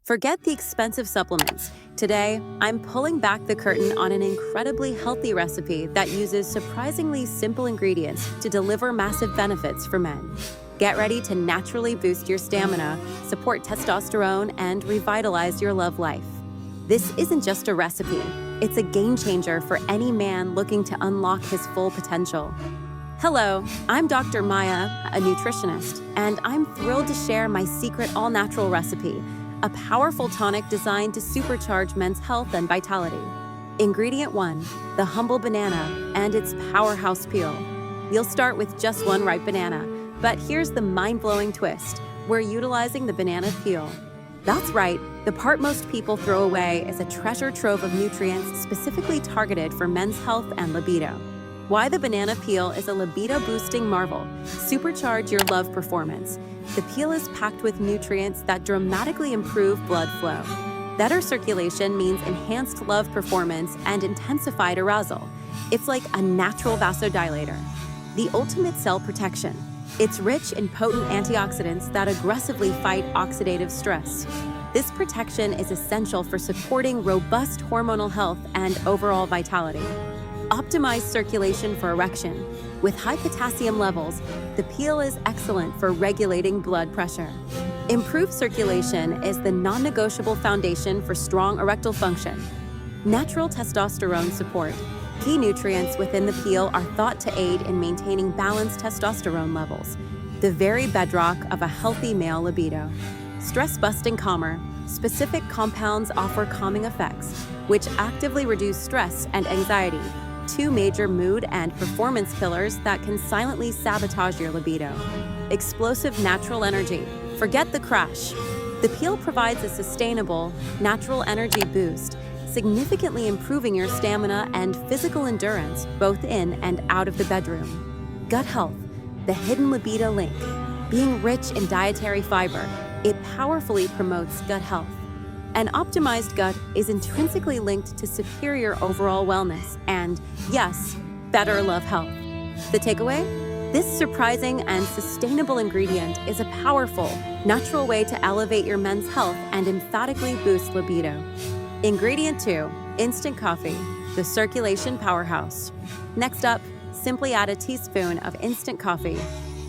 Forget the expensive supplements. Today, I'm pulling back the curtain on an incredibly healthy recipe that uses surprisingly simple ingredients to deliver massive benefits for men. Get ready to naturally boost your stamina, support testosterone, and revitalize your love life. This isn't just a recipe, it's a game changer for any man looking to unlock his full potential. Hello, I'm Dr. Maya, a nutritionist, and I'm thrilled to share my secret all-natural recipe, a powerful tonic designed to supercharge men's health and vitality. Ingredient 1, the humble banana and its powerhouse peel. You'll start with just one ripe banana, but here's the mind-blowing twist. We're utilizing the banana peel. That's right, the part most people throw away is a treasure trove of nutrients specifically targeted for men's health and libido. Why the banana peel is a libido-boosting marvel. Supercharge your love performance. The peel is packed with nutrients that dramatically improve blood flow. Better circulation means enhanced love performance and intensified arousal. It's like a natural vasodilator. The ultimate cell protection. It's rich in potent antioxidants that aggressively fight oxidative stress. This protection is essential for supporting robust hormonal health and overall vitality. Optimize circulation for erection. With high potassium levels, the peel is excellent for regulating blood pressure. Improved circulation is the non-negotiable foundation for strong erectile function. Natural testosterone support. Key nutrients within the peel are thought to aid in maintaining balanced testosterone levels, the very bedrock of a healthy male libido. Stress-busting calmer. Specific compounds offer calming effects, which actively reduce stress and anxiety, two major mood and performance killers that can silently sabotage your libido. Explosive natural energy. Forget the crash. The peel provides a sustainable, natural energy boost, significantly improving your stamina and physical endurance both in and out of the bedroom. Gut health, the hidden libido link. Being rich in dietary fiber, it powerfully promotes gut health. An optimized gut is intrinsically linked to superior overall wellness and, yes, better love health. The takeaway? This surprising and sustainable ingredient is a powerful, natural way to elevate your men's health and emphatically boost libido. Ingredient 2, instant coffee, the circulation powerhouse. Next up, simply add a teaspoon of instant coffee.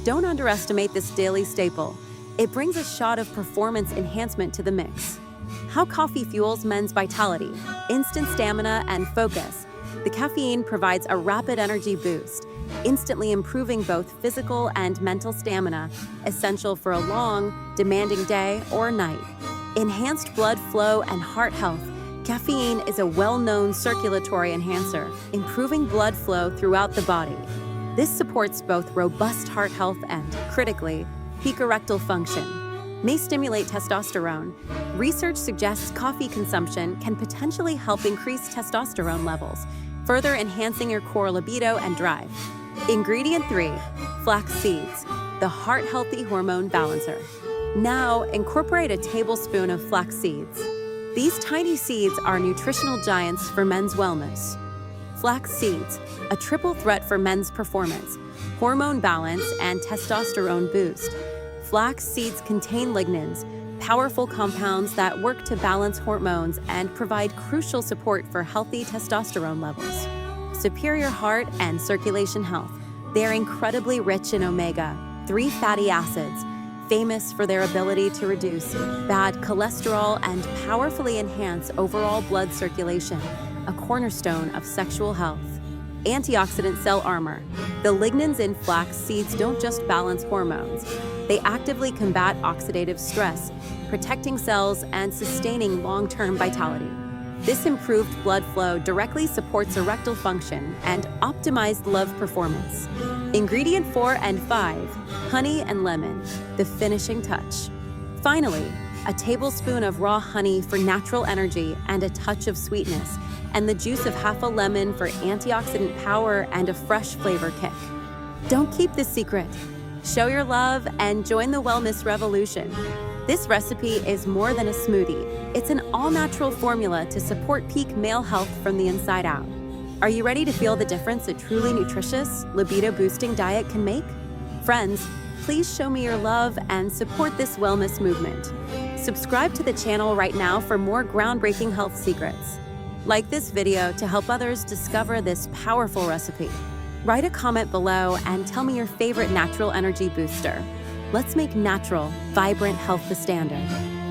Don't underestimate this daily staple. It brings a shot of performance enhancement to the mix. How coffee fuels men's vitality, instant stamina, and focus. The caffeine provides a rapid energy boost, instantly improving both physical and mental stamina, essential for a long, demanding day or night. Enhanced blood flow and heart health. Caffeine is a well-known circulatory enhancer, improving blood flow throughout the body. This supports both robust heart health and, critically, peak erectile function. May stimulate testosterone. Research suggests coffee consumption can potentially help increase testosterone levels, further enhancing your core libido and drive. Ingredient 3, flax seeds, the heart-healthy hormone balancer. Now, incorporate a tablespoon of flax seeds. These tiny seeds are nutritional giants for men's wellness. Flax seeds, a triple threat for men's performance, hormone balance, and testosterone boost. Flax seeds contain lignans, powerful compounds that work to balance hormones and provide crucial support for healthy testosterone levels. Superior heart and circulation health. They are incredibly rich in omega-3 fatty acids, famous for their ability to reduce bad cholesterol and powerfully enhance overall blood circulation, a cornerstone of sexual health. Antioxidant cell armor. The lignans in flax seeds don't just balance hormones. They actively combat oxidative stress, protecting cells and sustaining long-term vitality. This improved blood flow directly supports erectile function and optimized love performance. Ingredient 4 and 5, honey and lemon, the finishing touch. Finally, a tablespoon of raw honey for natural energy and a touch of sweetness, and the juice of half a lemon for antioxidant power and a fresh flavor kick. Don't keep this secret. Show your love and join the wellness revolution. This recipe is more than a smoothie. It's an all-natural formula to support peak male health from the inside out. Are you ready to feel the difference a truly nutritious, libido-boosting diet can make? Friends, please show me your love and support this wellness movement. Subscribe to the channel right now for more groundbreaking health secrets. Like this video to help others discover this powerful recipe. Write a comment below and tell me your favorite natural energy booster. Let's make natural, vibrant health the standard.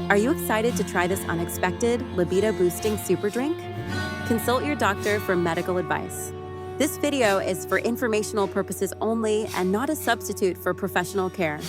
Are you excited to try this unexpected, libido-boosting super drink? Consult your doctor for medical advice. This video is for informational purposes only and not a substitute for professional care.